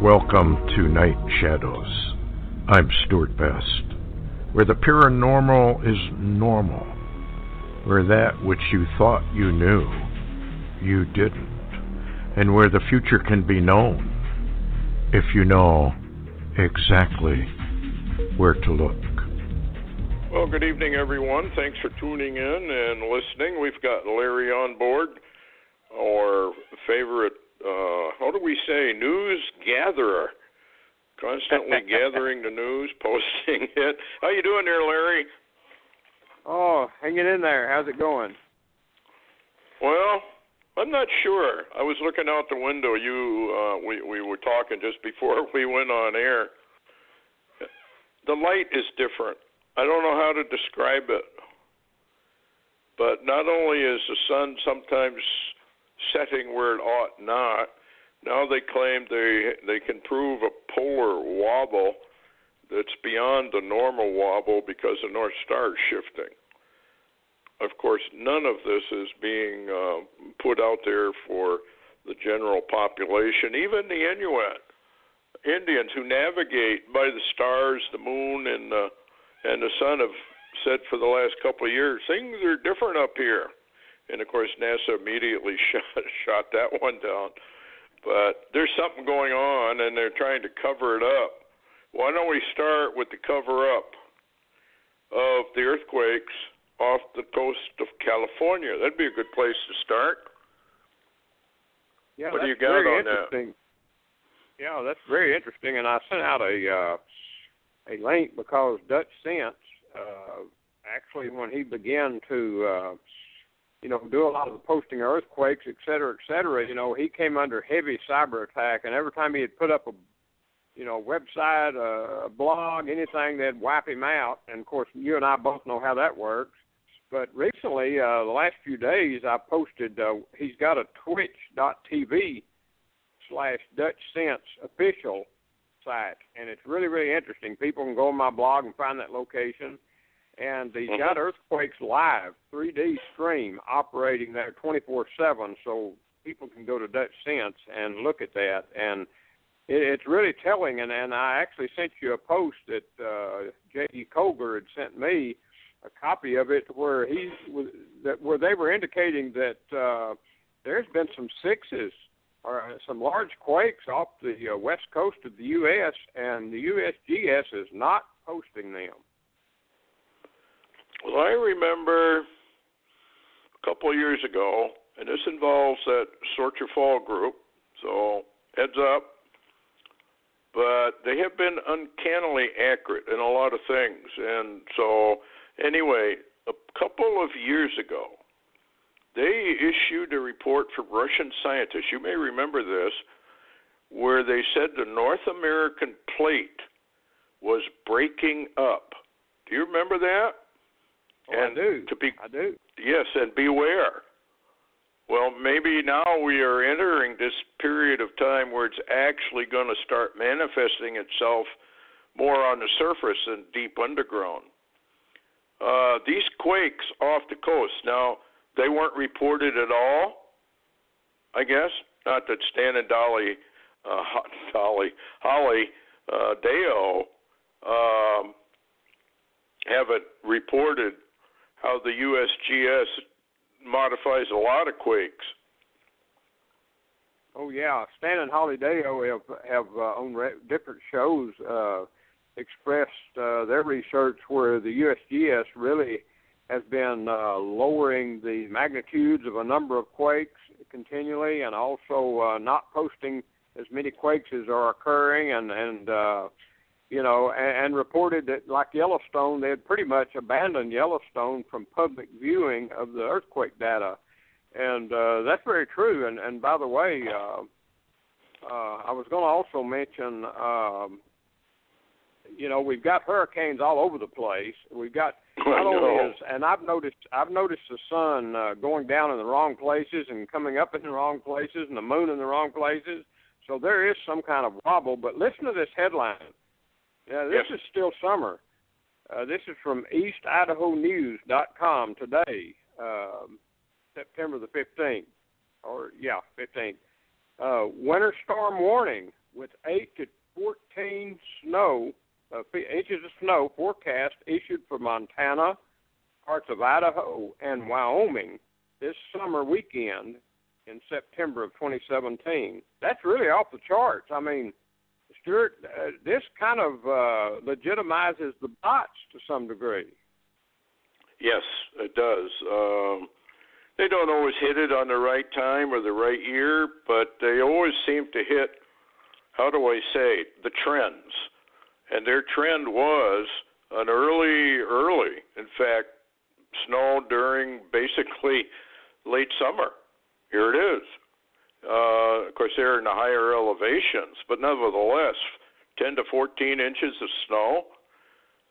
Welcome to Night Shadows. I'm Stuart Best, where the paranormal is normal, where that which you thought you knew, you didn't, and where the future can be known if you know exactly where to look. Well, good evening, everyone. Thanks for tuning in and listening. We've got Larry on board, our favorite, how do we say, news gatherer, constantly gathering the news, posting it. How you doing there, Larry? Oh, hanging in there. How's it going? Well, I'm not sure. I was looking out the window. We were talking just before we went on air. The light is different. I don't know how to describe it. But not only is the sun sometimes setting where it ought not, now they claim they can prove a polar wobble that's beyond the normal wobble because the North Star is shifting. Of course, none of this is being put out there for the general population. Even the Inuit Indians who navigate by the stars, the moon, and the sun have said for the last couple of years, things are different up here. And, of course, NASA immediately shot that one down. But there's something going on, and they're trying to cover it up. Why don't we start with the cover-up of the earthquakes off the coast of California? That'd be a good place to start. Yeah, what do you got on that? Yeah, that's very interesting. And I sent out a link because Dutch Sense, actually, when he began to do a lot of the posting of earthquakes, et cetera, he came under heavy cyber attack, and every time he had put up a website, a blog, anything, they'd wipe him out. And, of course, you and I both know how that works. But recently, the last few days, I posted, he's got a twitch.tv/Dutch Sense official site, and it's really, really interesting. People can go on my blog and find that location. And he's got Earthquakes Live, 3D stream, operating there 24/7, so people can go to Dutch Sense and look at that. And it's really telling, and I actually sent you a post that J.D. Colger had sent me, a copy of it, where where they were indicating that there's been some sixes or some large quakes off the west coast of the U.S., and the USGS is not posting them. Well, I remember a couple of years ago, and this involves that Sort Your Fall group, so heads up, but they have been uncannily accurate in a lot of things. And so, anyway, a couple of years ago, they issued a report from Russian scientists, you may remember this, where they said the North American plate was breaking up. Do you remember that? Oh, and I do. I do. Yes, and beware. Well, maybe now we are entering this period of time where it's actually going to start manifesting itself more on the surface than deep underground. These quakes off the coast, now, they weren't reported at all, I guess. Not that Stan and Holly Deo haven't reported how the USGS modifies a lot of quakes. Oh, yeah. Stan and Holly Deo have on different shows expressed their research where the USGS really has been lowering the magnitudes of a number of quakes continually, and also not posting as many quakes as are occurring, and reported that, like Yellowstone, they had pretty much abandoned Yellowstone from public viewing of the earthquake data. And that's very true. And by the way, I was going to also mention, we've got hurricanes all over the place. We've got and I've noticed the sun going down in the wrong places and coming up in the wrong places, and the moon in the wrong places. So there is some kind of wobble. But listen to this headline. Yeah, this is still summer. This is from EastIdahoNews.com today, September the 15th. 15th. Winter storm warning. with 8 to 14 inches of snow forecast issued for Montana, parts of Idaho, and Wyoming this summer weekend in September of 2017. That's really off the charts. I mean, Stuart, this kind of legitimizes the bots to some degree. Yes, it does. They don't always hit it on the right time or the right year, but they always seem to hit, how do I say, the trends. And their trend was an early, in fact, snow during basically late summer. Here it is. Of course, they're in the higher elevations, but nevertheless, 10 to 14 inches of snow,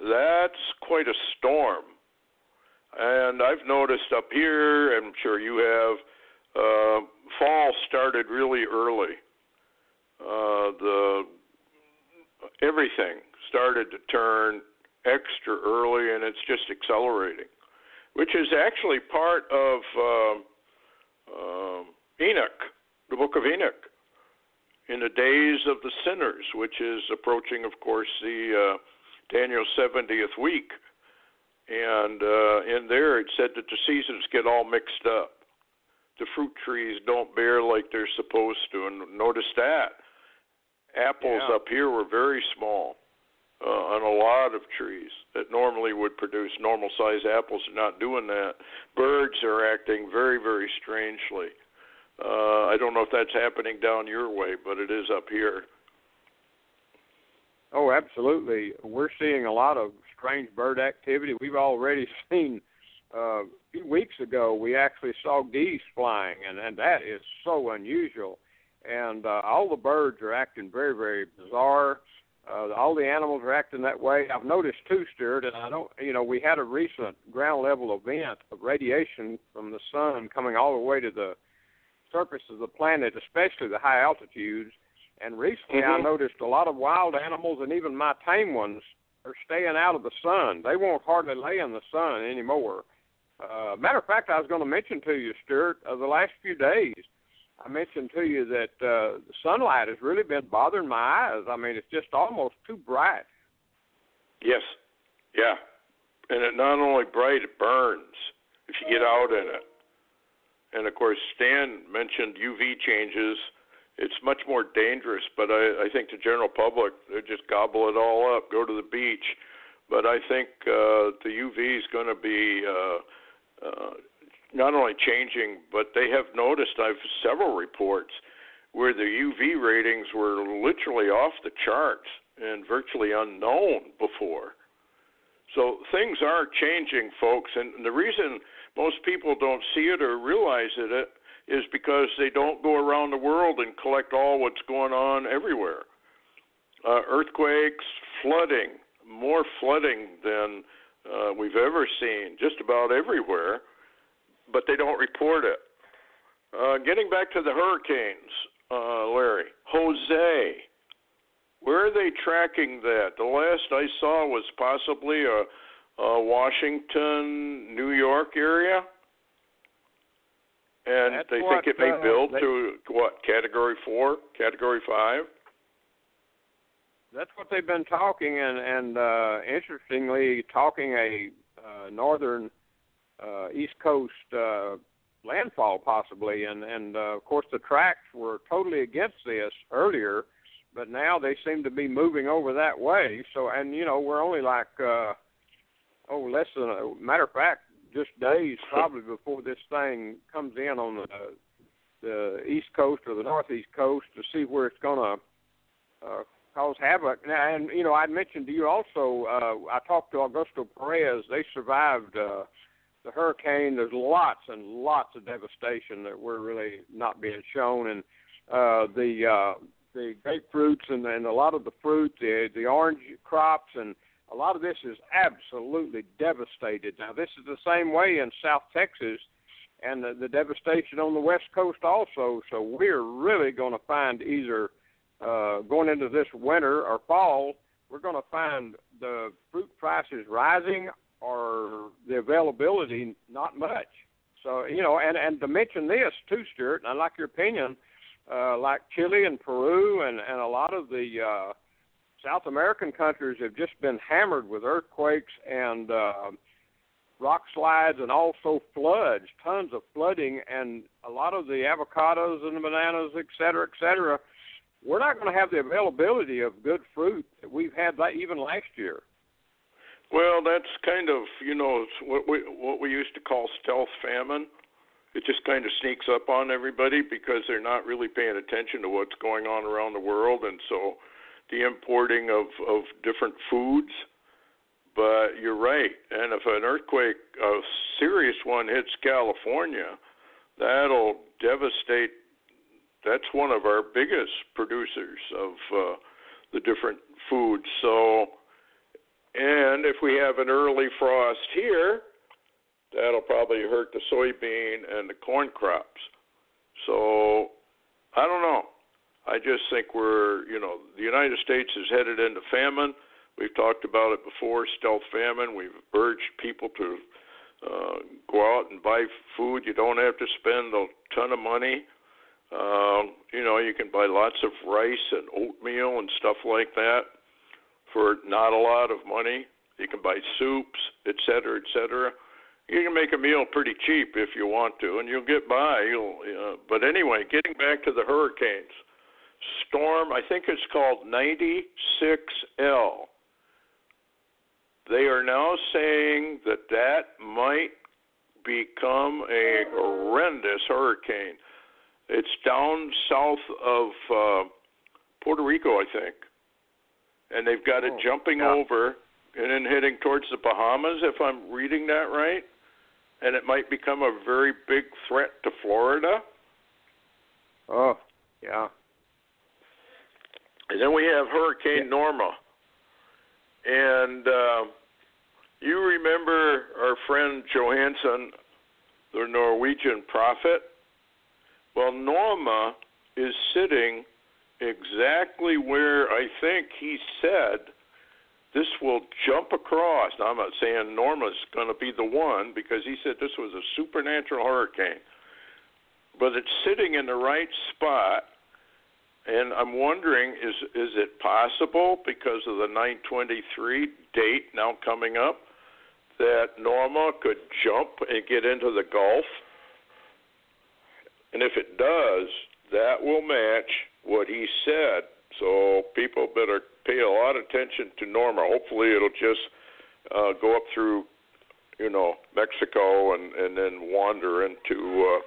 that's quite a storm. And I've noticed up here, and I'm sure you have, fall started really early. Everything started to turn extra early, and it's just accelerating, which is actually part of Enoch, the book of Enoch, in the days of the sinners, which is approaching, of course, the Daniel's 70th week. And in there it said that the seasons get all mixed up. The fruit trees don't bear like they're supposed to. And notice that. Apples up here were very small on a lot of trees that normally would produce normal-sized apples. Are not doing that. Birds are acting very, very strangely. I don't know if that's happening down your way, but it is up here. Oh, absolutely. We're seeing a lot of strange bird activity. We've already seen, a few weeks ago, we actually saw geese flying, and that is so unusual. And all the birds are acting very, very bizarre. All the animals are acting that way. I've noticed too, Stuart, and we had a recent ground level event of radiation from the sun coming all the way to the surface of the planet, especially the high altitudes. And recently I noticed a lot of wild animals and even my tame ones are staying out of the sun. They won't hardly lay in the sun anymore. Matter of fact, I was going to mention to you, Stuart, the last few days, I mentioned to you that the sunlight has really been bothering my eyes. I mean, it's just almost too bright. Yes, yeah. And it not only bright, it burns if you get out in it. And, of course, Stan mentioned UV changes. It's much more dangerous, but I think the general public, they just gobble it all up, go to the beach. But I think the UV is going to be not only changing, but they have noticed, I've several reports where the UV ratings were literally off the charts and virtually unknown before. So things are changing, folks, and the reason most people don't see it or realize it is because they don't go around the world and collect all what's going on everywhere. Earthquakes, flooding, more flooding than we've ever seen, just about everywhere, but they don't report it. Getting back to the hurricanes, Larry, Jose, where are they tracking that? The last I saw was possibly a Washington, New York area. And That's they think it may build to, Category 4, Category 5? That's what they've been talking, and interestingly, talking a northern East Coast landfall possibly. And of course, the tracks were totally against this earlier, but now they seem to be moving over that way. So, and, we're only like, less than a matter of fact, just days probably before this thing comes in on the East Coast or the Northeast Coast to see where it's going to cause havoc. Now, and, I'd mentioned to you also, I talked to Augusto Perez. They survived the hurricane. There's lots and lots of devastation that we're really not being shown. And the grapefruits and a lot of the fruit, the orange crops, and a lot of this is absolutely devastated. Now, this is the same way in South Texas and the devastation on the West Coast also. So we're really going to find either going into this winter or fall, we're going to find the fruit prices rising or the availability not much. So, and to mention this too, Stuart, and I like your opinion, like Chile and Peru and a lot of the South American countries have just been hammered with earthquakes and rock slides and also floods, tons of flooding, and a lot of the avocados and the bananas, et cetera, we're not going to have the availability of good fruit that we've had even last year. Well, that's kind of, what we used to call stealth famine. It just kind of sneaks up on everybody because they're not really paying attention to what's going on around the world, and so the importing of different foods. But you're right, and if an earthquake, a serious one, hits California, that'll devastate. That's one of our biggest producers of the different foods. So, and if we have an early frost here, that'll probably hurt the soybean and the corn crops. So, I don't know. I just think the United States is headed into famine. We've talked about it before, stealth famine. We've urged people to go out and buy food. You don't have to spend a ton of money. You can buy lots of rice and oatmeal and stuff like that for not a lot of money. You can buy soups, et cetera, et cetera. You can make a meal pretty cheap if you want to, and you'll get by. But anyway, getting back to the hurricanes. Storm, I think it's called 96L. They are now saying that might become a horrendous hurricane. It's down south of Puerto Rico, I think. And they've got it jumping over and then heading towards the Bahamas, if I'm reading that right. And it might become a very big threat to Florida. Oh, yeah. And then we have Hurricane Norma. And you remember our friend Johansson, the Norwegian prophet? Well, Norma is sitting exactly where I think he said this will jump across. Now, I'm not saying Norma's going to be the one because he said this was a supernatural hurricane. But it's sitting in the right spot. And I'm wondering, is it possible, because of the 9/23 date now coming up, that Norma could jump and get into the Gulf? And if it does, that will match what he said. So people better pay a lot of attention to Norma. Hopefully it'll just go up through, Mexico and then wander into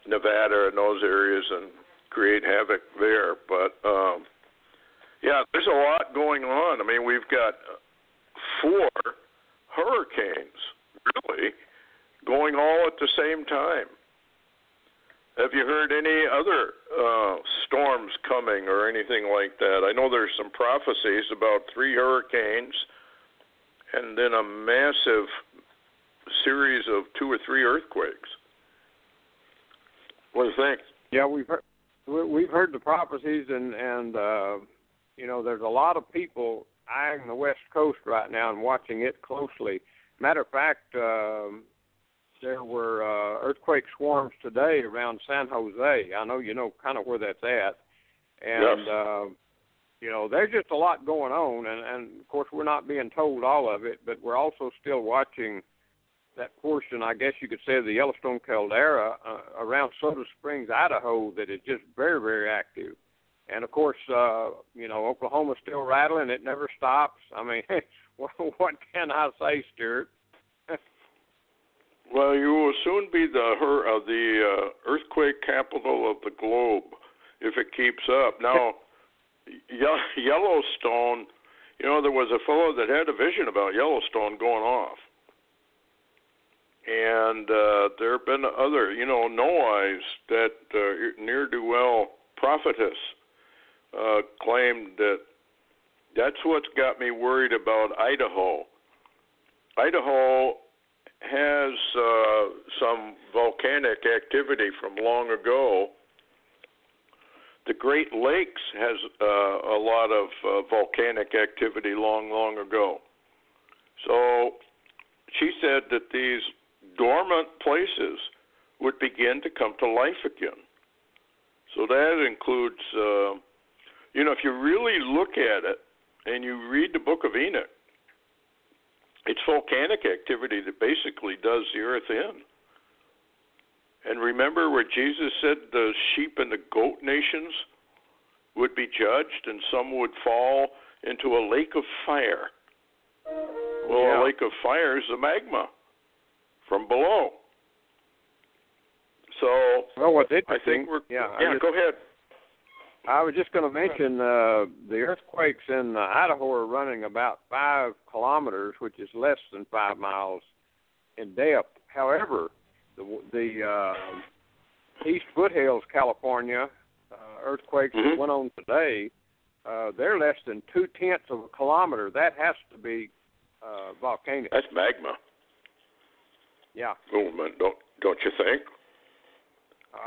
Nevada and those areas and create havoc there. But, there's a lot going on. I mean, we've got 4 hurricanes, really, going all at the same time. Have you heard any other storms coming or anything like that? I know there's some prophecies about 3 hurricanes and then a massive series of 2 or 3 earthquakes. What do you think? Yeah, we've heard the prophecies, and there's a lot of people eyeing the West Coast right now and watching it closely. Matter of fact, there were earthquake swarms today around San Jose. I know you know kind of where that's at. And, yes. There's just a lot going on. And, of course, we're not being told all of it, but we're also still watching that portion, I guess you could say, of the Yellowstone caldera around Soda Springs, Idaho, that is just very, very active. And, of course, Oklahoma's still rattling. It never stops. I mean, what can I say, Stuart? Well, you will soon be the earthquake capital of the globe if it keeps up. Now, Yellowstone, there was a fellow that had a vision about Yellowstone going off. And there have been other, Noah's, that ne'er-do-well prophetess claimed that that's what's got me worried about Idaho. Idaho has some volcanic activity from long ago. The Great Lakes has a lot of volcanic activity long ago. So she said that these dormant places would begin to come to life again. So that includes, if you really look at it and you read the Book of Enoch, it's volcanic activity that basically does the earth in. And remember where Jesus said the sheep and the goat nations would be judged and some would fall into a lake of fire. Well, a lake of fire is the magma from below. So, well, what's interesting, I think we're... Yeah, go ahead. I was just going to mention the earthquakes in Idaho are running about 5 kilometers, which is less than 5 miles in depth. However, the East Foothills, California, earthquakes that went on today, they're less than 0.2 of a kilometer. That has to be volcanic. That's magma. Yeah. Oh, man, don't you think?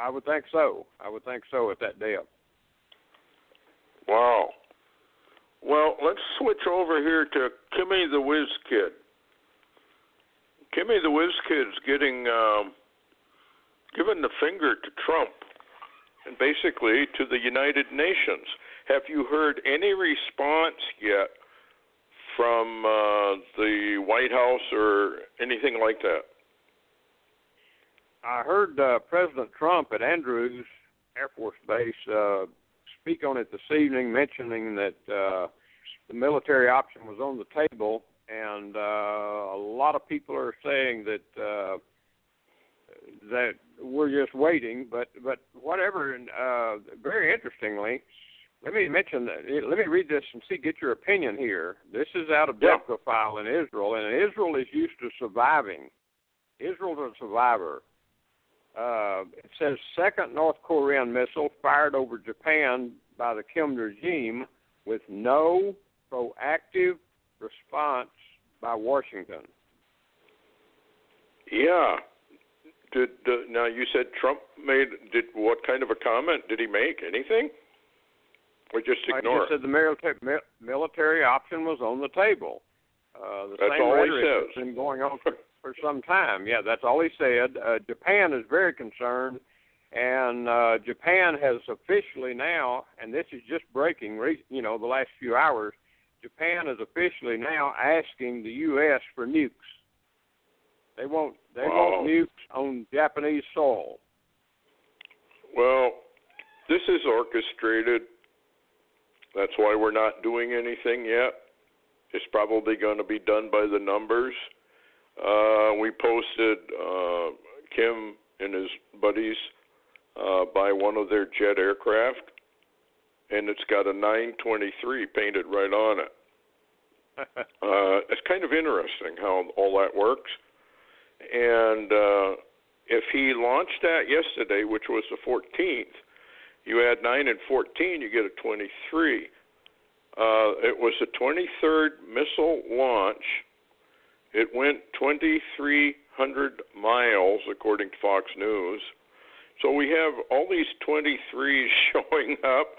I would think so. At that depth. Wow. Well, let's switch over here to Kimmy the Whiz Kid. Kimmy the Whiz Kid's given the finger to Trump and basically to the United Nations. Have you heard any response yet from the White House or anything like that? I heard President Trump at Andrews Air Force Base speak on it this evening, mentioning that the military option was on the table, and a lot of people are saying that that we're just waiting. But whatever. And very interestingly, let me read this and get your opinion here. This is out of Depict file in Israel, and Israel is used to surviving. Israel's a survivor. It says second North Korean missile fired over Japan by the Kim regime with no proactive response by Washington. Yeah. Now you said Trump what kind of a comment did he make? Anything? Or just ignore it? He said the military option was on the table. That's same all he rhetoric says. has been going on for some time. Yeah, that's all he said. Japan is very concerned, and Japan has officially now, and this is just breaking, the last few hours, Japan is officially now asking the U.S. for nukes. They want nukes on Japanese soil. Well, this is orchestrated. That's why we're not doing anything yet. It's probably going to be done by the numbers. We posted Kim and his buddies by one of their jet aircraft, and it's got a 923 painted right on it. It's kind of interesting how all that works. And if he launched that yesterday, which was the 14th, you add 9 and 14, you get a 23. It was the 23rd missile launch. It went 2,300 miles, according to Fox News. So we have all these 23s showing up,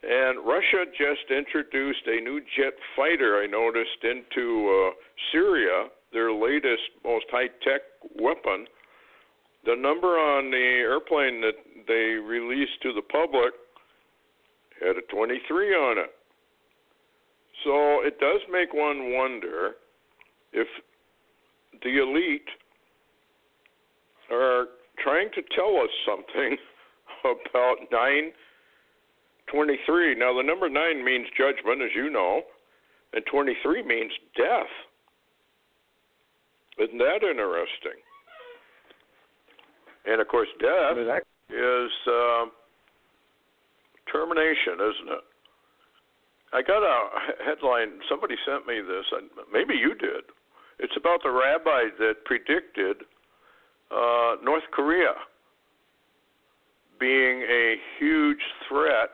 and Russia just introduced a new jet fighter, I noticed, into Syria, their latest, most high-tech weapon. The number on the airplane that they released to the public had a 23 on it. So it does make one wonder if the elite are trying to tell us something about 923. Now, the number 9 means judgment, as you know, and 23 means death. Isn't that interesting? And, of course, death is termination, isn't it? I got a headline. Somebody sent me this. Maybe you did. It's about the rabbi that predicted North Korea being a huge threat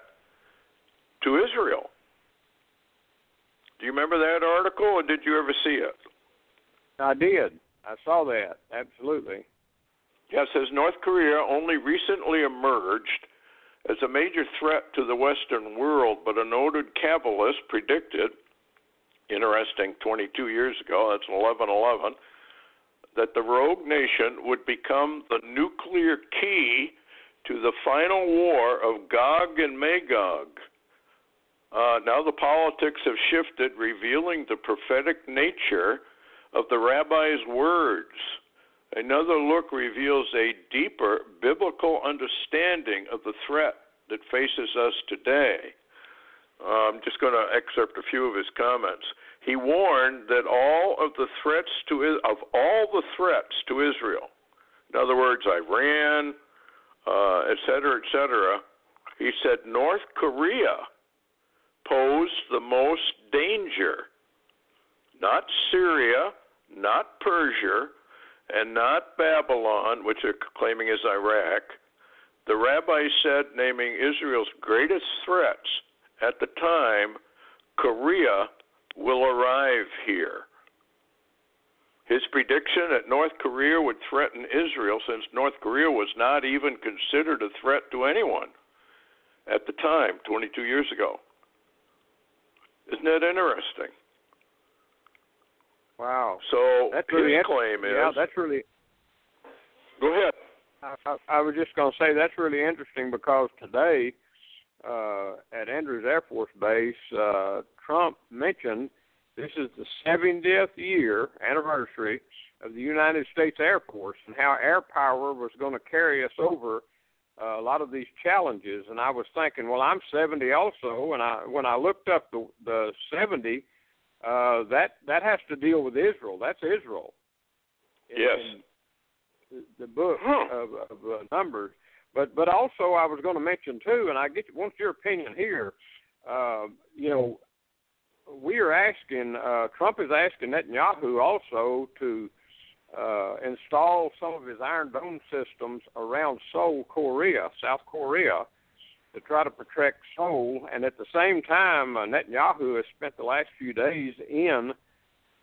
to Israel. Do you remember that article, or did you ever see it? I did. I saw that. Absolutely. Yeah, it says North Korea only recently emerged as a major threat to the Western world, but a noted Kabbalist predicted, interesting, 22 years ago, that's 11/11, that the rogue nation would become the nuclear key to the final war of Gog and Magog. Now the politics have shifted, revealing the prophetic nature of the rabbi's words. Another look reveals a deeper biblical understanding of the threat that faces us today. I'm just going to excerpt a few of his comments. He warned that all the threats to Israel, in other words, Iran, et cetera, he said North Korea posed the most danger, not Syria, not Persia, and not Babylon, which they're claiming is Iraq. The rabbi said, naming Israel's greatest threats at the time, Korea will arrive here. His prediction that North Korea would threaten Israel, since North Korea was not even considered a threat to anyone at the time, 22 years ago. Isn't that interesting? Wow. So that's his really claim is... Yeah, that's really... Go ahead. I was just going to say that's really interesting because today at Andrews Air Force Base, Trump mentioned this is the 70th year anniversary of the United States Air Force and how air power was going to carry us over a lot of these challenges. And I was thinking, well, I'm 70 also, and when I looked up the 70, that has to deal with Israel. That's Israel. Yes. In the book of Numbers. But also I was going to mention, too, and I want your opinion here, we are asking, Trump is asking Netanyahu also to install some of his Iron Dome systems around Seoul, Korea, South Korea, to try to protect Seoul. And at the same time, Netanyahu has spent the last few days in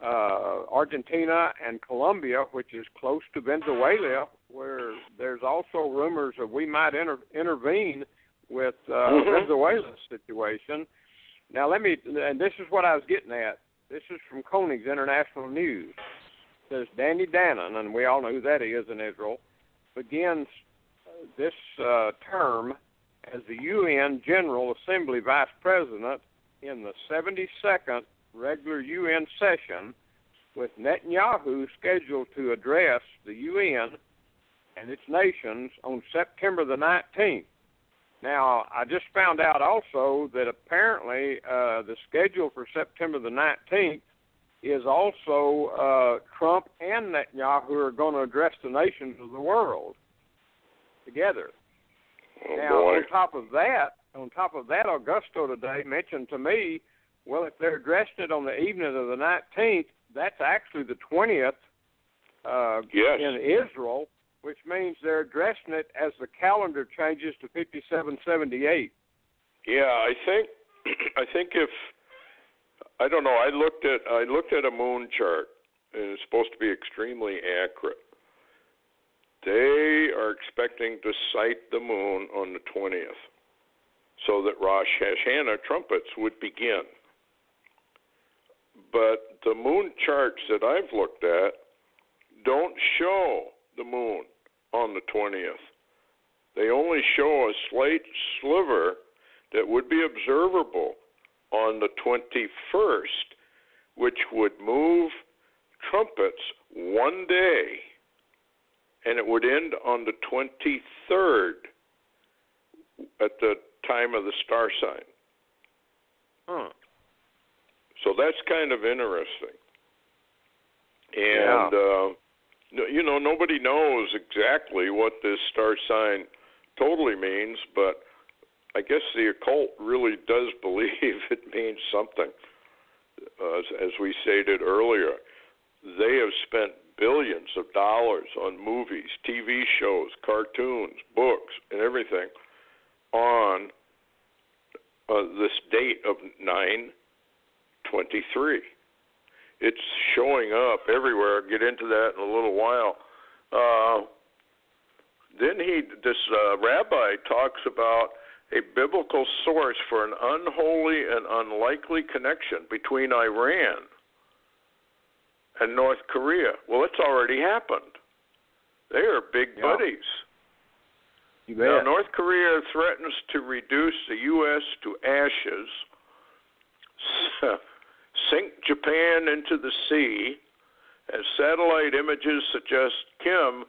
Argentina and Colombia, which is close to Venezuela, where there's also rumors that we might intervene with Venezuela's situation. Now, and this is what I was getting at. This is from Koenig's International News. It says Danny Danon, and we all know who that is in Israel, begins this term as the UN General Assembly Vice President in the 72nd regular UN session, with Netanyahu scheduled to address the UN and its nations on September the 19th. Now, I just found out also that apparently the schedule for September the 19th is also Trump and Netanyahu are going to address the nations of the world together. Oh, now, boy. on top of that, Augusto today mentioned to me, well, if they're addressing it on the evening of the 19th, that's actually the 20th in Israel, which means they're addressing it as the calendar changes to 5778. Yeah, I think if I don't know, I looked at a moon chart, and it's supposed to be extremely accurate. They are expecting to sight the moon on the 20th, so that Rosh Hashanah trumpets would begin. But the moon charts that I've looked at don't show the moon on the 20th. They only show a slight sliver that would be observable on the 21st, which would move trumpets one day, and it would end on the 23rd at the time of the star sign. So that's kind of interesting. And, nobody knows exactly what this star sign totally means, but I guess the occult really does believe it means something. As we stated earlier, they have spent billions of dollars on movies, TV shows, cartoons, books, and everything on this date of 9/23. It's showing up everywhere. I'll get into that in a little while. Then this rabbi talks about a biblical source for an unholy and unlikely connection between Iran and North Korea. Well, it's already happened. They are big buddies. You bet. Now, North Korea threatens to reduce the U.S. to ashes, sink Japan into the sea, as satellite images suggest Kim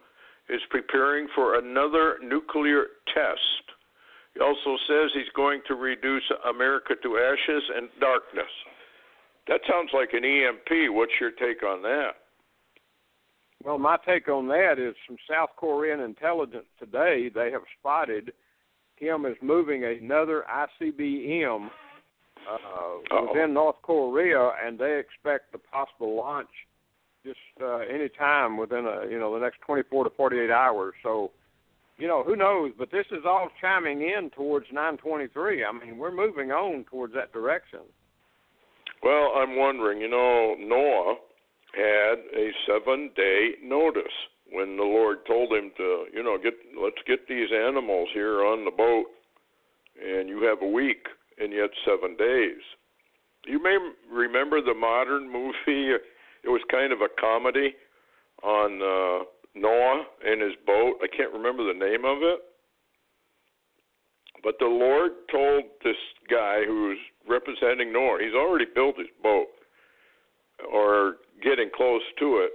is preparing for another nuclear test. He also says he's going to reduce America to ashes and darkness. That sounds like an EMP. What's your take on that? Well, my take on that is from South Korean intelligence today, they have spotted Kim is moving another ICBM within North Korea, and they expect the possible launch just any time within the next 24 to 48 hours. So, who knows? But this is all chiming in towards 923. I mean, we're moving on towards that direction. Well, I'm wondering, Noah had a 7-day notice when the Lord told him to, let's get these animals here on the boat, and you have a week, and yet 7 days. You may remember the modern movie. It was kind of a comedy on Noah and his boat. I can't remember the name of it. But the Lord told this guy who's representing Noah, he's already built his boat, or getting close to it,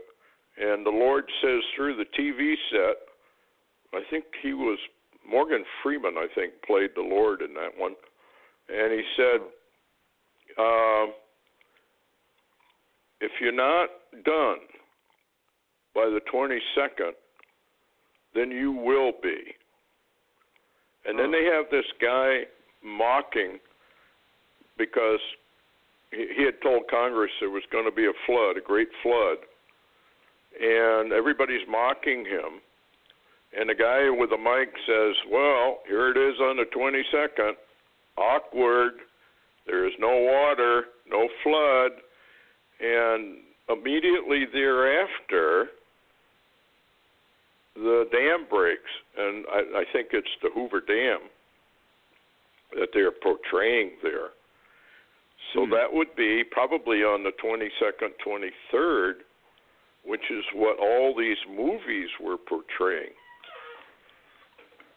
and the Lord says through the TV set, I think he was Morgan Freeman, played the Lord in that one, and he said, if you're not done by the 22nd, then you will be. And then they have this guy mocking because he had told Congress there was going to be a flood, a great flood, and everybody's mocking him. And the guy with the mic says, well, here it is on the 22nd, awkward, there is no water, no flood, and immediately thereafter, the dam breaks, and I think it's the Hoover Dam that they're portraying there. So that would be probably on the 22nd, 23rd, which is what all these movies were portraying.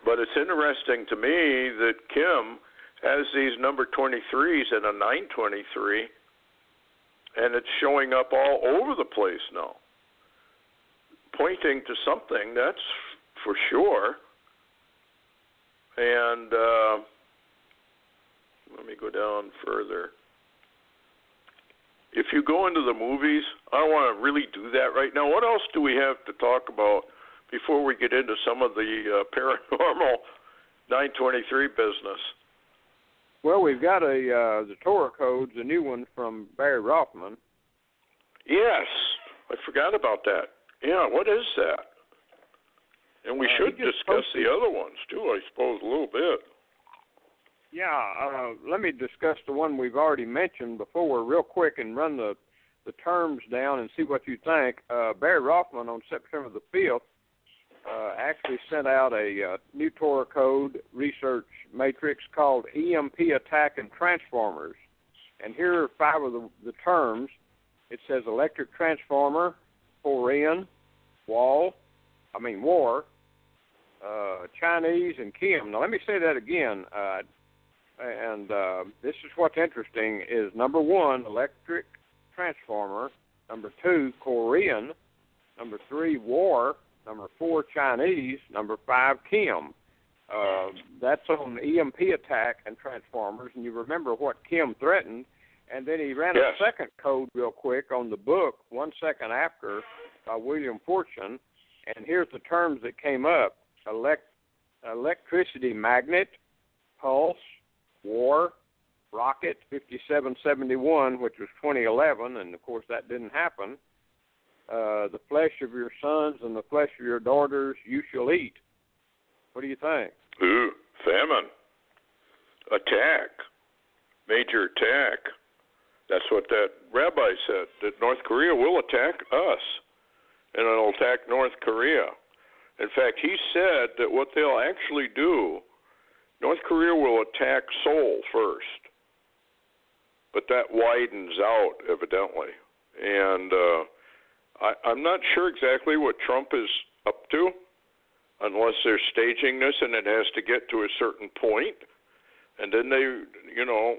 But it's interesting to me that Kim has these number 23s and a 923, and it's showing up all over the place now, pointing to something, that's for sure. And let me go down further. If you go into the movies, I don't want to really do that right now. What else do we have to talk about before we get into some of the paranormal 923 business? Well, we've got the Torah codes, a new one from Barry Rothman. Yes, I forgot about that. Yeah, what is that? And we should discuss the other ones, too, I suppose, a little bit. Yeah, let me discuss the one we've already mentioned before real quick and run the terms down and see what you think. Barry Rothman on September the 5th actually sent out a new Torah code research matrix called EMP Attack and Transformers. And here are 5 of the terms. It says electric transformer, Korean, war, Chinese, and Kim. Now, let me say that again. This is what's interesting is, number 1, electric transformer. Number 2, Korean. Number 3, war. Number 4, Chinese. Number 5, Kim. That's on EMP attack and transformers. And you remember what Kim threatened. And then he ran a second code real quick on the book 1 second after by William Fortune. And here's the terms that came up. Electricity magnet, pulse, war, rocket, 5771, which was 2011, and, of course, that didn't happen. The flesh of your sons and the flesh of your daughters you shall eat. What do you think? Ooh, famine. Attack. Major attack. That's what that rabbi said, that North Korea will attack us, and it'll attack North Korea. In fact, he said that what they'll actually do, North Korea will attack Seoul first, but that widens out, evidently. And I'm not sure exactly what Trump is up to. unless they're staging this and it has to get to a certain point, and then they,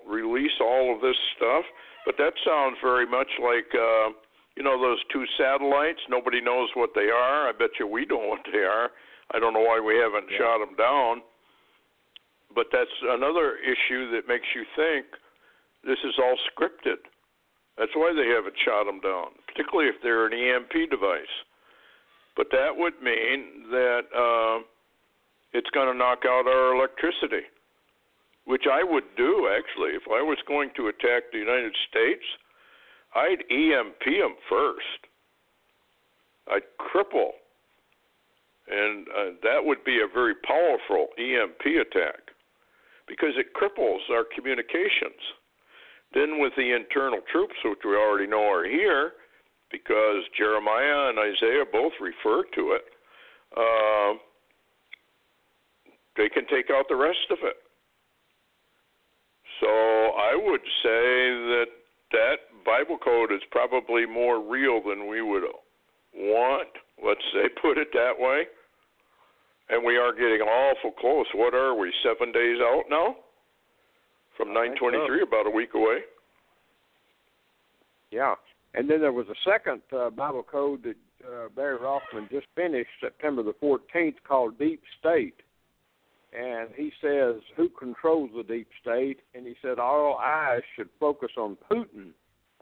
release all of this stuff. But that sounds very much like, those two satellites. Nobody knows what they are. I bet you we don't know what they are. I don't know why we haven't shot them down. But that's another issue that makes you think this is all scripted. That's why they haven't shot them down, particularly if they're an EMP device. But that would mean that it's going to knock out our electricity, which I would do, actually. If I was going to attack the United States, I'd EMP them first. I'd cripple. And that would be a very powerful EMP attack because it cripples our communications. Then with the internal troops, which we already know are here, because Jeremiah and Isaiah both refer to it, they can take out the rest of it. So I would say that Bible code is probably more real than we would want, let's say, put it that way. And we are getting awful close. What are we, 7 days out now? From 9/23, about a week away. Yeah. And then there was a second Bible code that Barry Rothman just finished September the 14th called Deep State. And he says, who controls the deep state? And he said, all eyes should focus on Putin.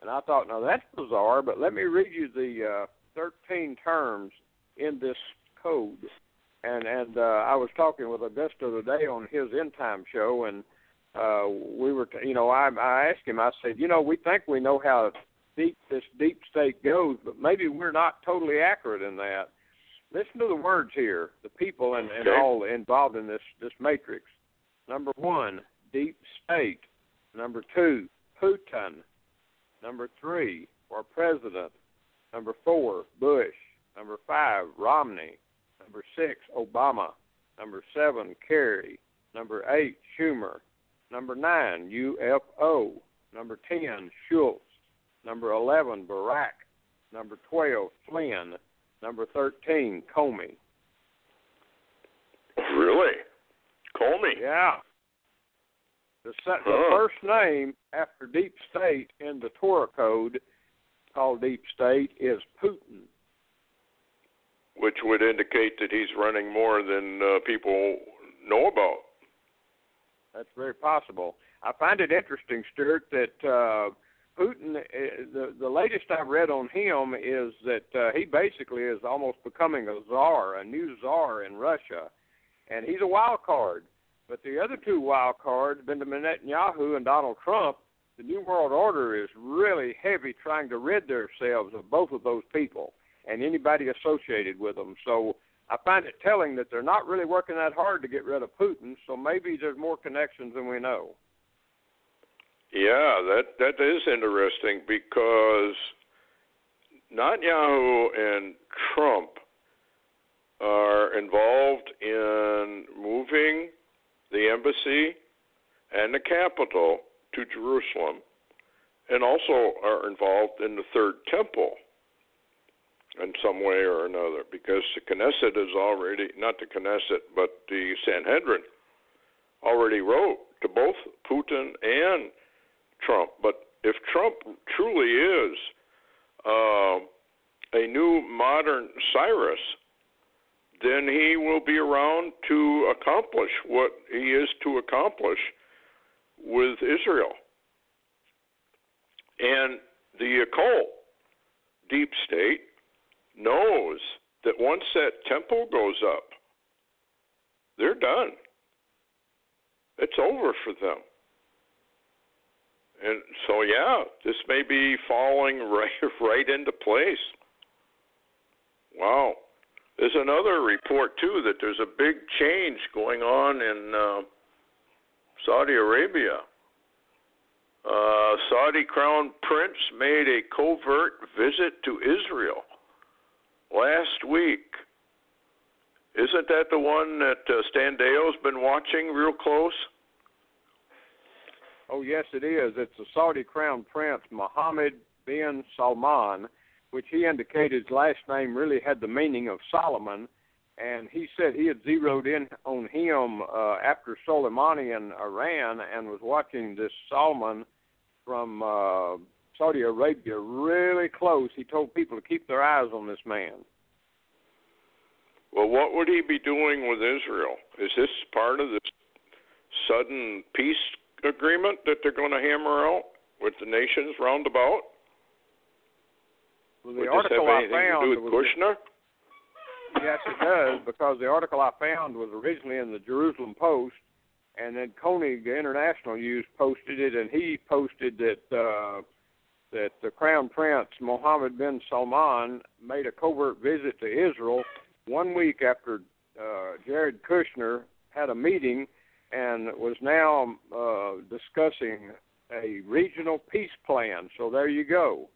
And I thought, now that's bizarre, but let me read you the 13 terms in this code. And I was talking with Augusto today on his End Time show, and we were, I asked him, I said, we think we know how deep this deep state goes, but maybe we're not totally accurate in that. Listen to the words here, the people and all involved in this matrix. Number 1, deep state. Number 2, Putin. Number 3, for president. Number 4, Bush. Number 5, Romney. Number 6, Obama. Number 7, Kerry. Number 8, Schumer. Number 9, UFO. Number 10, Schultz. Number 11, Barack. Number 12, Flynn. Number 13, Comey. Really? Comey? Yeah. The first name after Deep State in the Torah code called Deep State is Putin. Which would indicate that he's running more than people know about. That's very possible. I find it interesting, Stuart, that Putin, the latest I've read on him is that he basically is almost becoming a czar, a new czar in Russia. And he's a wild card. But the other two wild cards, Benjamin Netanyahu and Donald Trump, the New World Order is really heavy trying to rid themselves of both of those people and anybody associated with them. So I find it telling that they're not really working that hard to get rid of Putin, so maybe there's more connections than we know. Yeah, that is interesting because Netanyahu and Trump are involved in moving the embassy and the capital to Jerusalem, and also are involved in the Third Temple in some way or another, because the Knesset is already, not the Knesset, but the Sanhedrin already wrote to both Putin and Trump. But if Trump truly is a new modern Cyrus, then he will be around to accomplish what he is to accomplish with Israel. And the occult deep state knows that once that temple goes up, they're done. It's over for them. And so, yeah, this may be falling right into place. Wow. There's another report, too, that there's a big change going on in Saudi Arabia. Saudi Crown Prince made a covert visit to Israel last week. Isn't that the one that Stan Deo's been watching real close? Oh, yes, it is. It's the Saudi Crown Prince, Mohammed bin Salman, which he indicated his last name really had the meaning of Solomon. and he said he had zeroed in on him after Soleimani in Iran and was watching this Salman from Saudi Arabia really close. He told people to keep their eyes on this man. Well, what would he be doing with Israel? Is this part of this sudden peace agreement that they're going to hammer out with the nations round about? Well, the would article this have anything I found to do with Kushner? Yes, it does, because the article I found was originally in the Jerusalem Post, and then Koenig International News posted it, and he posted that that the Crown Prince Mohammed bin Salman made a covert visit to Israel 1 week after Jared Kushner had a meeting and was now discussing a regional peace plan. So there you go.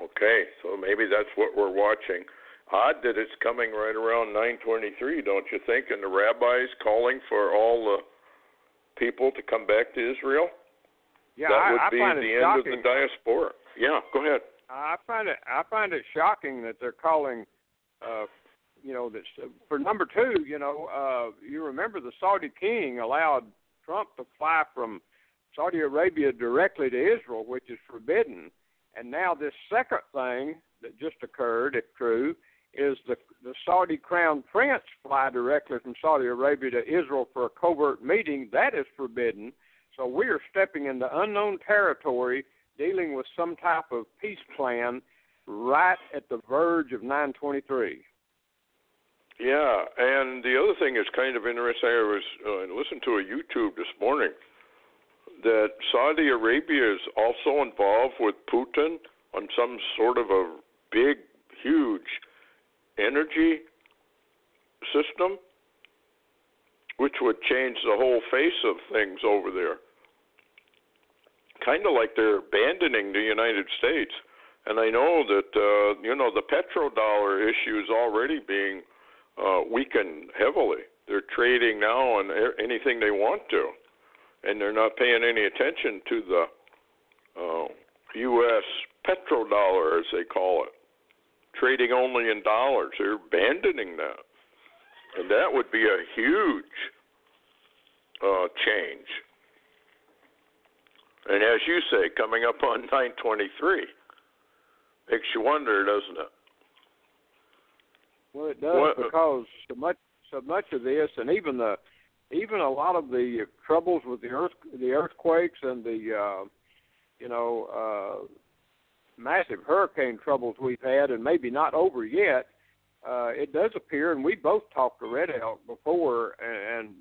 Okay, so maybe that's what we're watching. Odd that it's coming right around 9:23, don't you think? And the rabbis calling for all the people to come back to Israel? Yeah, that would I be find the it end shocking. of the diaspora. Yeah, go ahead. I find it shocking that they're calling, that for number two, you remember the Saudi king allowed Trump to fly from Saudi Arabia directly to Israel, which is forbidden. And now this second thing that just occurred, if true, is the Saudi crown prince fly directly from Saudi Arabia to Israel for a covert meeting. That is forbidden. So we are stepping into unknown territory, dealing with some type of peace plan right at the verge of 9/23. Yeah, and the other thing is kind of interesting. I was listening to a YouTube this morning that Saudi Arabia is also involved with Putin on some sort of a big, huge energy system, which would change the whole face of things over there. Kind of like they're abandoning the United States. And I know that, the petrodollar issue is already being weakened heavily. They're trading now on anything they want to. And they're not paying any attention to the U.S. petrodollar, as they call it, trading only in dollars. They're abandoning that. And that would be a huge change. And as you say, coming up on 9/23, makes you wonder, doesn't it? Well, it does, because so much of this, and even a lot of the troubles with the earthquakes and the massive hurricane troubles we've had, and maybe not over yet. It does appear, and we both talked to Red Elk before, and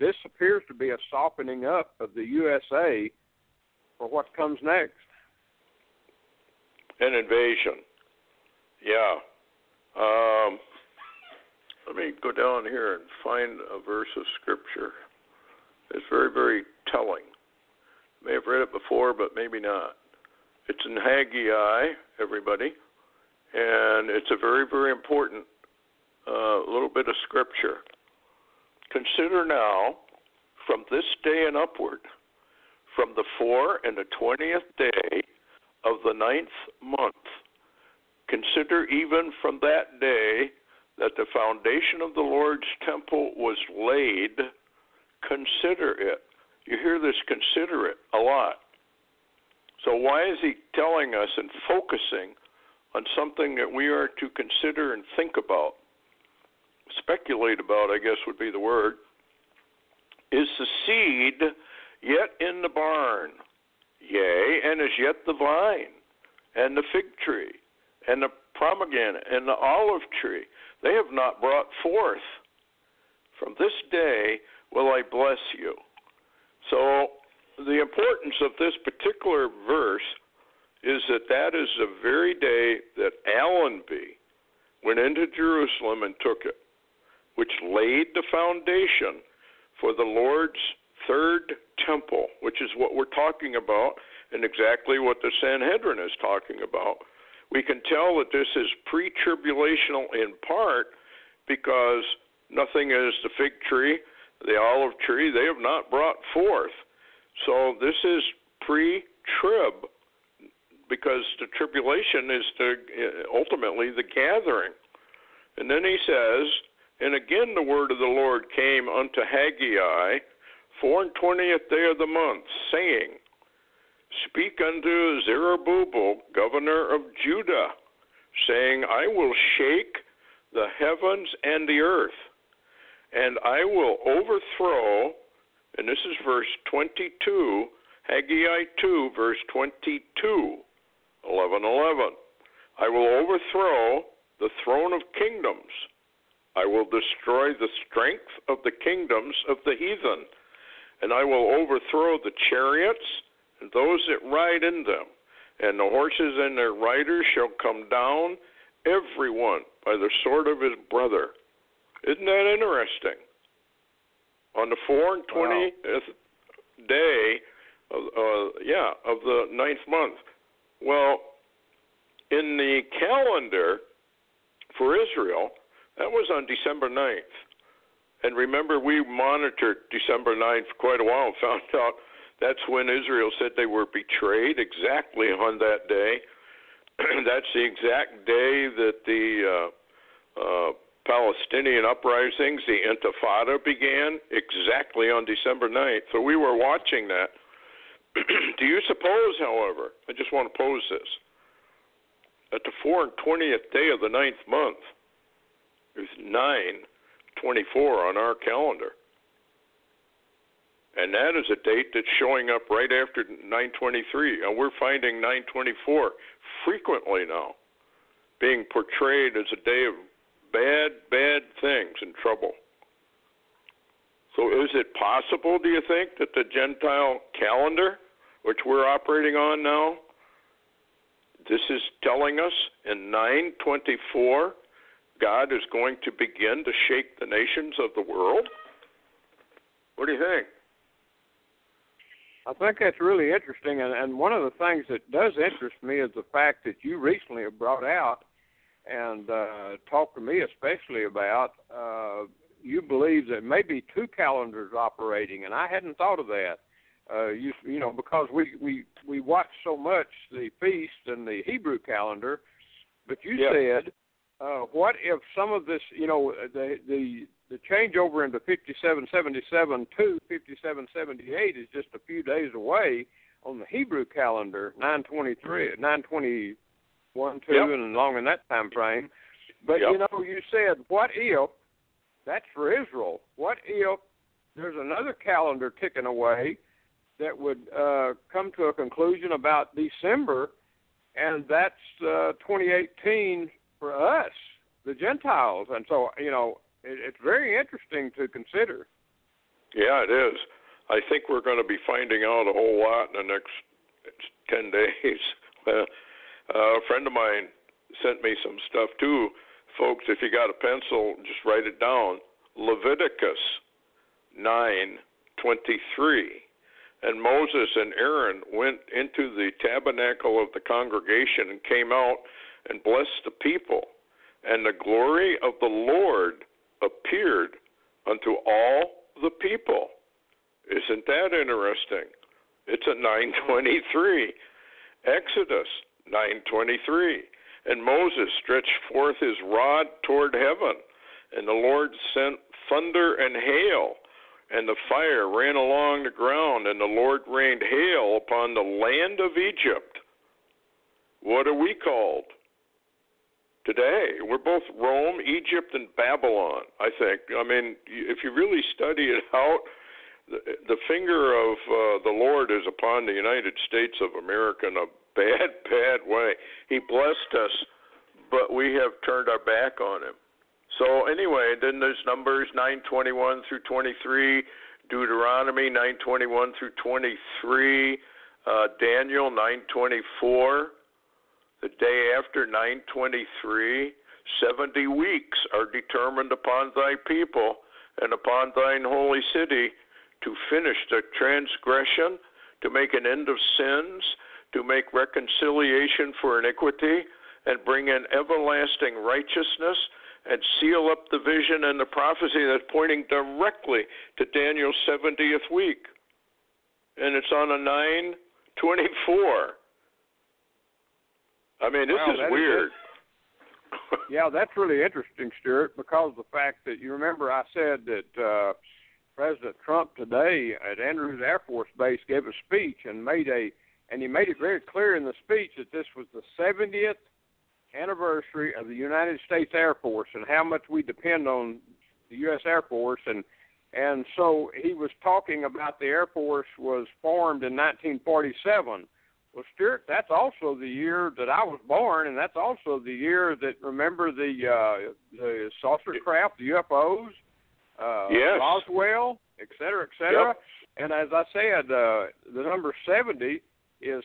this appears to be a softening up of the USA for what comes next. An invasion. Yeah. Let me go down here and find a verse of Scripture. It's very, very telling. May have read it before, but maybe not. It's in Haggai, everybody, and it's a very, very important little bit of Scripture. Consider now, from this day and upward, from the 4 and the 20th day of the 9th month, consider even from that day that the foundation of the Lord's temple was laid. Consider it. You hear this, consider it, a lot. So why is he telling us and focusing on something that we are to consider and think about, speculate about, I guess would be the word, is the seed yet in the barn, yea, and is yet the vine, and the fig tree, and the pomegranate, and the olive tree. They have not brought forth. From this day will I bless you. So the importance of this particular verse is that is the very day that Allenby went into Jerusalem and took it, which laid the foundation for the Lord's third temple, which is what we're talking about and exactly what the Sanhedrin is talking about. We can tell that this is pre-tribulational in part because nothing is the fig tree, the olive tree, they have not brought forth. So this is pre-trib because the tribulation is ultimately the gathering. And then he says, and again the word of the Lord came unto Haggai, 24th day of the month, saying, Speak unto Zerubbabel, governor of Judah, saying, I will shake the heavens and the earth, and I will overthrow, and this is verse 22, Haggai 2, verse 22, 11:11. I will overthrow the throne of kingdoms. I will destroy the strength of the kingdoms of the heathen, and I will overthrow the chariots and those that ride in them, and the horses and their riders shall come down, every one by the sword of his brother. Isn't that interesting? On the 24th day of the 9th month. Well, in the calendar for Israel, that was on December 9th. And remember, we monitored December 9th for quite a while and found out that's when Israel said they were betrayed, exactly on that day. That's the exact day that the Palestinian uprisings, the Intifada, began, exactly on December 9th. So we were watching that. Do you suppose, however, I just want to pose this, that the 24th day of the 9th month is 9/24 on our calendar? And that is a date that's showing up right after 9/23. And we're finding 9/24 frequently now being portrayed as a day of bad things and trouble. So is it possible, do you think, that the Gentile calendar, which we're operating on now, this is telling us in 9/24 God is going to begin to shake the nations of the world? What do you think? I think that's really interesting, and one of the things that does interest me is the fact that you recently have brought out and talked to me especially about you believe that maybe two calendars operating, and I hadn't thought of that. You know, because we watch so much the feast and the Hebrew calendar, but you said, what if some of this, you know, the changeover into 5777 to 5778 is just a few days away on the Hebrew calendar, 921, 2, and along in that time frame. But, you know, you said, what if, that's for Israel, what if there's another calendar ticking away that would come to a conclusion about December, and that's 2018 for us, the Gentiles. And so, you know, it's very interesting to consider. Yeah, it is. I think we're going to be finding out a whole lot in the next 10 days. A friend of mine sent me some stuff too. Folks, if you got a pencil, just write it down. Leviticus 9:23. And Moses and Aaron went into the tabernacle of the congregation and came out and blessed the people. And the glory of the Lord appeared unto all the people. Isn't that interesting? It's at 9:23. Exodus 9:23. And Moses stretched forth his rod toward heaven, and the Lord sent thunder and hail, and the fire ran along the ground, and the Lord rained hail upon the land of Egypt. What are we called today? We're both Rome, Egypt, and Babylon, I think. I mean, if you really study it out, the finger of the Lord is upon the United States of America in a bad way. He blessed us, but we have turned our back on him. So anyway, then there's Numbers 9:21 through 23, Deuteronomy 9:21 through 23, Daniel 9:24. The day after 9:23, 70 weeks are determined upon thy people and upon thine holy city to finish the transgression, to make an end of sins, to make reconciliation for iniquity, and bring in everlasting righteousness, and seal up the vision and the prophecy that's pointing directly to Daniel's 70th week. And it's on a 9/24. I mean, this is weird. Yeah, that's really interesting, Stuart, because of the fact that you remember I said that President Trump today at Andrews Air Force Base gave a speech and he made it very clear in the speech that this was the 70th anniversary of the United States Air Force and how much we depend on the U.S. Air Force. And so he was talking about the Air Force was formed in 1947. Well, Stuart, that's also the year that I was born, and that's also the year that, remember, the saucer craft, the UFOs, yes. Roswell, et cetera, et cetera. Yep. And as I said, the number 70 is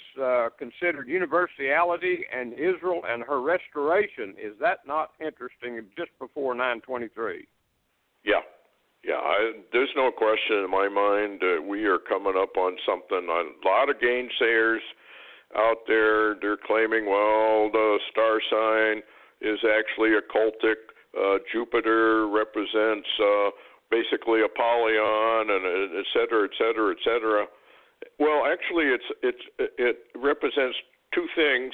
considered universality and Israel and her restoration. Is that not interesting? Just before 9/23. Yeah. There's no question in my mind that we are coming up on something. A lot of gainsayers out there, they're claiming, well, the star sign is actually occultic. Jupiter represents basically Apollyon, and et cetera, et cetera, et cetera. Well, actually, it represents two things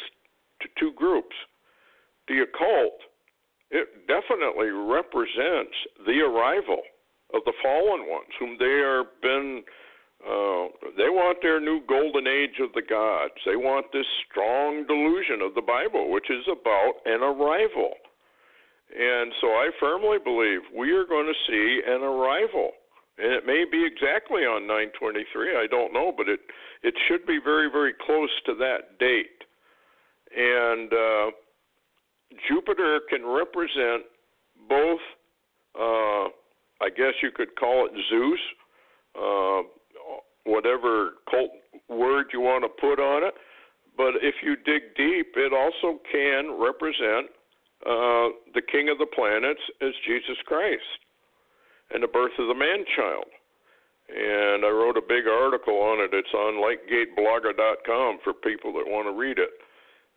to two groups. The occult, it definitely represents the arrival of the fallen ones, whom they want their new golden age of the gods. They want this strong delusion of the Bible, which is about an arrival. And so I firmly believe we are going to see an arrival. And it may be exactly on 9/23, I don't know, but it should be very, very close to that date. And Jupiter can represent both, I guess you could call it Zeus, whatever cult word you want to put on it. But if you dig deep, it also can represent the king of the planets as Jesus Christ and the birth of the man-child. And I wrote a big article on it. It's on lightgateblogger.com for people that want to read it.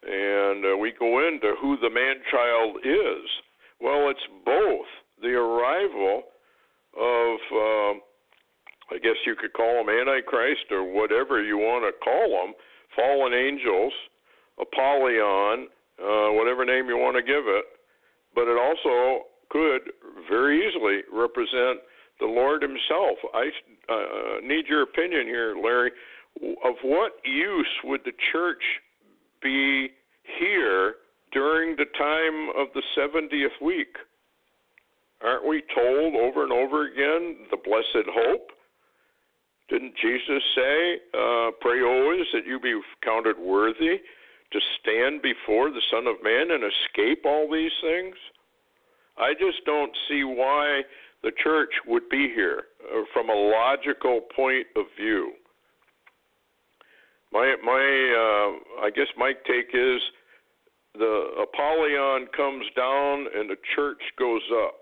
And we go into who the man-child is. Well, it's both the arrival of, I guess you could call them Antichrist or whatever you want to call them, fallen angels, Apollyon, whatever name you want to give it. But it also could very easily represent the Lord himself. I need your opinion here, Larry. Of what use would the church be here during the time of the 70th week? Aren't we told over and over again the blessed hope? Didn't Jesus say, pray always that you be counted worthy to stand before the Son of Man and escape all these things? I just don't see why the church would be here from a logical point of view. I guess my take is the Apollyon comes down and the church goes up.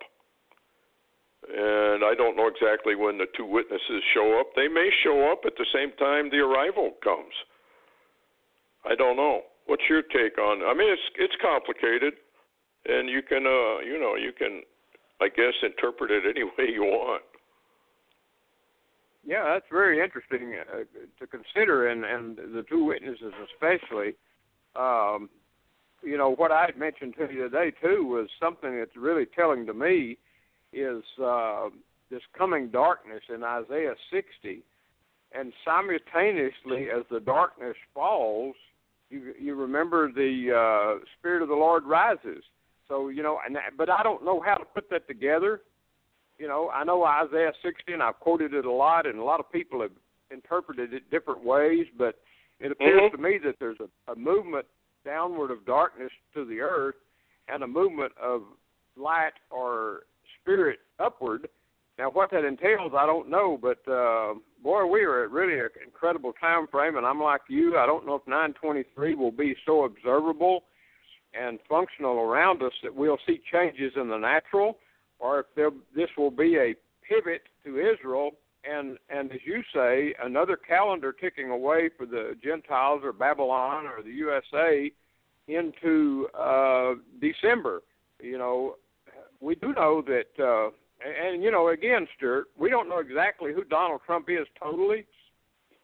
And I don't know exactly when the two witnesses show up. They may show up at the same time the arrival comes. I don't know. What's your take on it? I mean, it's complicated, and you can, I guess, interpret it any way you want. Yeah, that's very interesting to consider, and the two witnesses especially. What I had mentioned to you today, too, was something that's really telling to me is this coming darkness in Isaiah 60. And simultaneously, as the darkness falls, you remember the Spirit of the Lord rises. So, but I don't know how to put that together. I know Isaiah 60, and I've quoted it a lot, and a lot of people have interpreted it different ways, but it appears to me that there's a movement downward of darkness to the earth and a movement of light or spirit upward. Now, what that entails, I don't know, but, boy, we are at really an incredible time frame, and I'm like you. I don't know if 9/23 will be so observable and functional around us that we'll see changes in the natural, or if this will be a pivot to Israel and as you say, another calendar ticking away for the Gentiles or Babylon or the USA into December. We do know that, again, Stuart, we don't know exactly who Donald Trump is totally.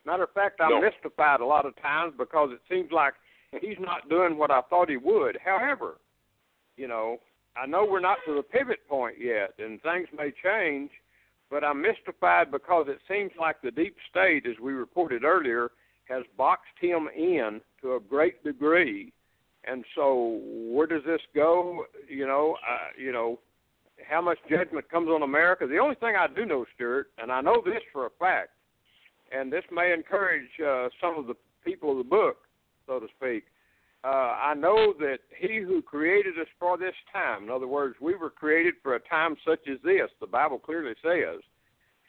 Matter of fact, I'm mystified a lot of times because it seems like he's not doing what I thought he would. However, I know we're not to the pivot point yet, and things may change, but I'm mystified because it seems like the deep state, as we reported earlier, has boxed him in to a great degree. And so where does this go? How much judgment comes on America? The only thing I do know, Stuart, and I know this for a fact, and this may encourage some of the people of the book, so to speak, I know that he who created us for this time, in other words, we were created for a time such as this, the Bible clearly says.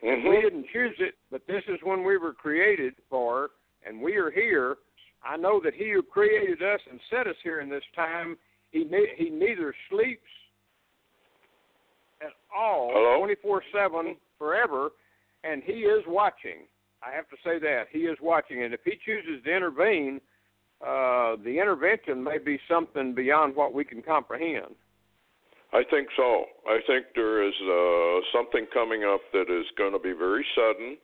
Mm-hmm. We didn't choose it, but this is when we were created for, and we are here. I know that he who created us and set us here in this time, he neither sleeps at all, 24/7, forever, and he is watching. I have to say that. He is watching, and if he chooses to intervene, the intervention may be something beyond what we can comprehend. I think so. I think there is something coming up that is going to be very sudden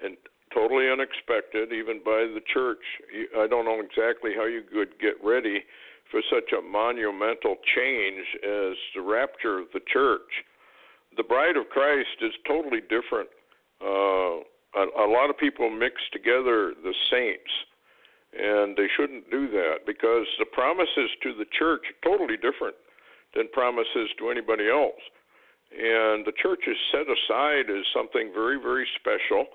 and totally unexpected, even by the church. I don't know exactly how you could get ready for such a monumental change as the rapture of the church. The bride of Christ is totally different. A lot of people mix together the saints, and they shouldn't do that because the promises to the church are totally different than promises to anybody else. And the church is set aside as something very, very special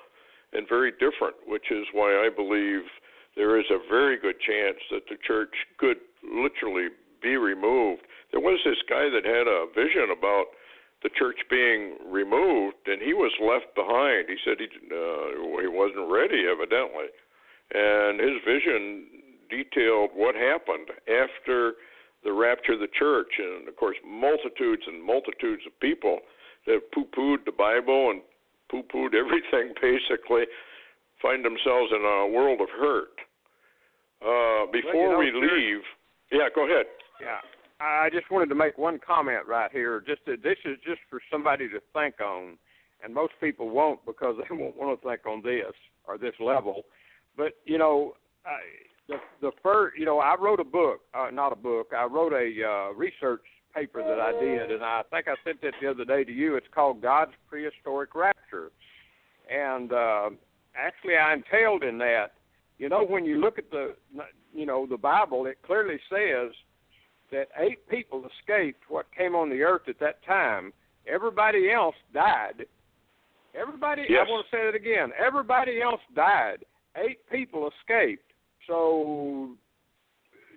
and very different, which is why I believe there is a very good chance that the church could literally be removed. There was this guy that had a vision about the church being removed, and he was left behind. He said he wasn't ready, evidently. And his vision detailed what happened after the rapture of the church. And, of course, multitudes and multitudes of people that poo-pooed the Bible and poo-pooed everything, basically, find themselves in a world of hurt. Before we leave... Yeah, go ahead. Yeah, I just wanted to make one comment right here. This is just for somebody to think on, and most people won't because they won't want to think on this or this level. But, the first, I wrote a book, not a book, I wrote a research paper that I did, and I think I sent that the other day to you. It's called God's Prehistoric Rapture. And actually I entailed in that, when you look at the Bible, it clearly says that 8 people escaped what came on the earth at that time. Everybody else died. Yes. I want to say that again. Everybody else died. 8 people escaped. So,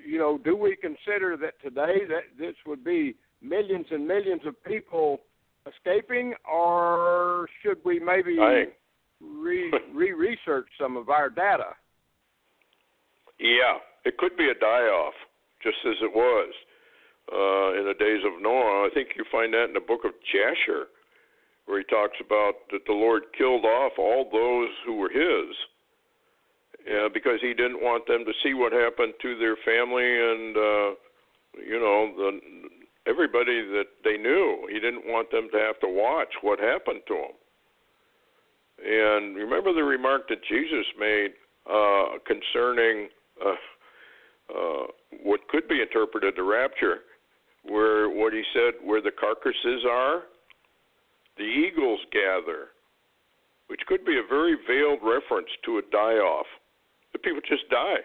do we consider that today that this would be millions and millions of people escaping, or should we maybe re-research some of our data? Yeah, it could be a die-off, just as it was in the days of Noah. I think you find that in the book of Jasher, where he talks about that the Lord killed off all those who were his, because he didn't want them to see what happened to their family and, everybody that they knew. He didn't want them to have to watch what happened to them. And remember the remark that Jesus made concerning what could be interpreted the rapture, where what he said, where the carcasses are, the eagles gather, which could be a very veiled reference to a die-off. The people just die.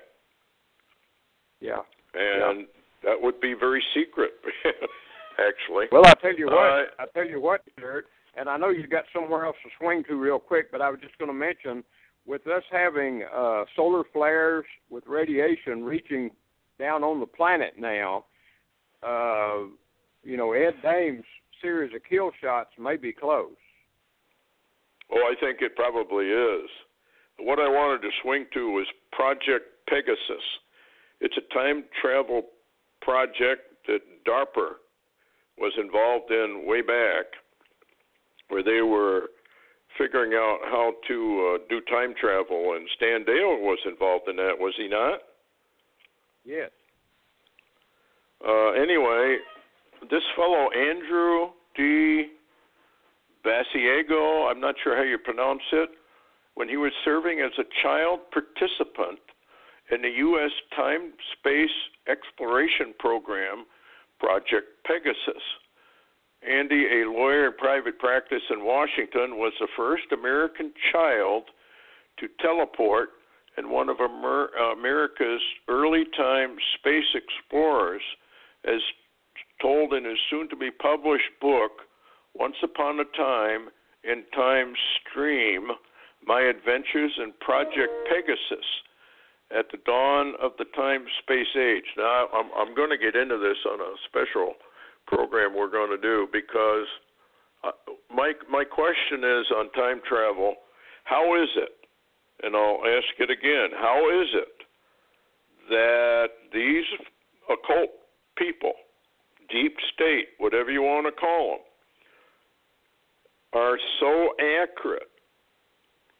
Yeah. And that would be very secret, actually. Well, I tell you what, Stuart, and I know you've got somewhere else to swing to real quick, but I was just going to mention, with us having solar flares with radiation reaching down on the planet now, Ed Dame's series of kill shots may be close. Oh, I think it probably is. What I wanted to swing to was Project Pegasus. It's a time travel project that DARPA was involved in way back, where they were figuring out how to do time travel, and Stan Dale was involved in that, was he not? Yes. Anyway, this fellow, Andrew D. Basiego, I'm not sure how you pronounce it, when he was serving as a child participant in the U.S. Time-Space Exploration Program, Project Pegasus. Andy, a lawyer in private practice in Washington, was the first American child to teleport, and one of America's early-time space explorers, as told in his soon-to-be published book, Once Upon a Time in Time Stream, My Adventures in Project Pegasus, at the dawn of the time-space age. Now, I'm going to get into this on a special program we're going to do, because my question is on time travel, how is it, and I'll ask it again, how is it that these occult people, deep state, whatever you want to call them, are so accurate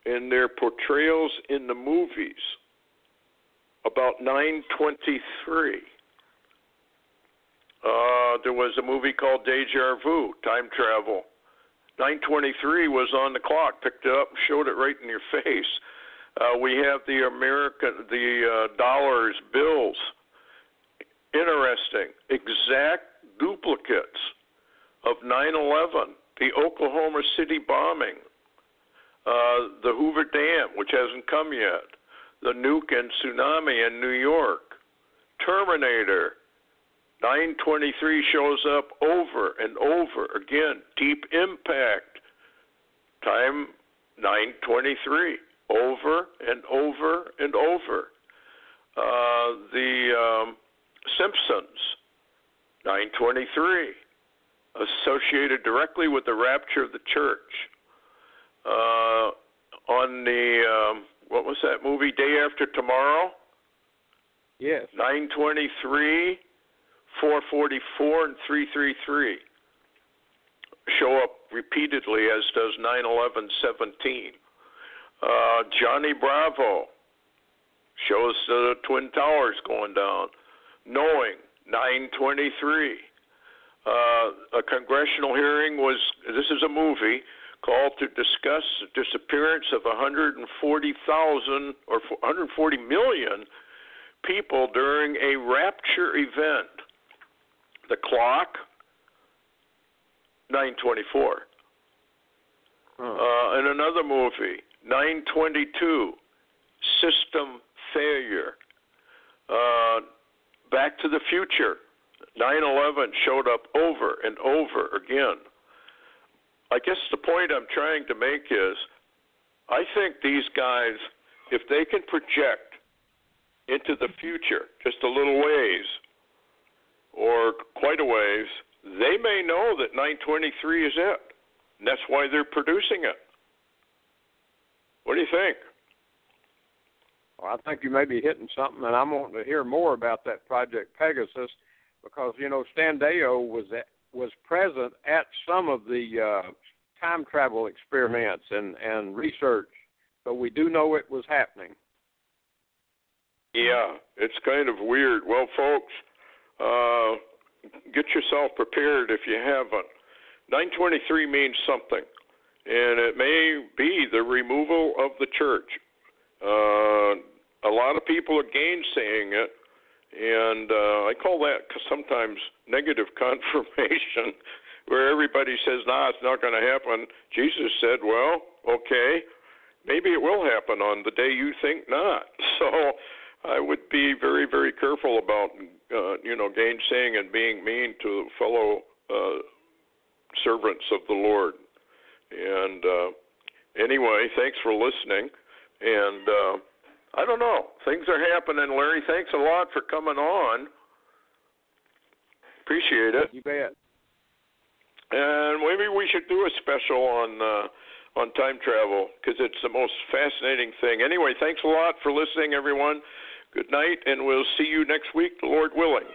in their portrayals in the movies about 923? There was a movie called Deja Vu, time travel. 923 was on the clock, picked it up, showed it right in your face. We have the dollars, bills. Interesting. Exact duplicates of 9/11, the Oklahoma City bombing, the Hoover Dam, which hasn't come yet, the nuke and tsunami in New York, Terminator. 923 shows up over and over again. Deep Impact, time 923, over and over and over. The Simpsons, 923, associated directly with the rapture of the church. On the, what was that movie, Day After Tomorrow? Yes. 923, 444, and 333 show up repeatedly, as does 9/11/17. Johnny Bravo shows the Twin Towers going down. Knowing, 923. A congressional hearing was, this is a movie, called to discuss the disappearance of 140,000 or 140 million people during a rapture event. The clock, 924. And another movie, 922, system failure. Back to the Future, 9/11 showed up over and over again. I guess the point I'm trying to make is, I think these guys, if they can project into the future just a little ways, or quite a ways, they may know that 923 is it. And that's why they're producing it. What do you think? Well, I think you may be hitting something, and I'm wanting to hear more about that Project Pegasus, because, you know, Stan Deyo was present at some of the time travel experiments and research, so we do know it was happening. Yeah, it's kind of weird. Well, folks, get yourself prepared if you haven't. 923 means something, and it may be the removal of the church. A lot of people are gainsaying it, and I call that sometimes negative confirmation, where everybody says, nah, it's not going to happen. Jesus said, well, okay, maybe it will happen on the day you think not. So I would be very, very careful about, gainsaying and being mean to fellow servants of the Lord. And anyway, thanks for listening. And I don't know. Things are happening, Larry. Thanks a lot for coming on. Appreciate it. You bet. And maybe we should do a special on time travel, because it's the most fascinating thing. Anyway, thanks a lot for listening, everyone. Good night, and we'll see you next week, the Lord willing.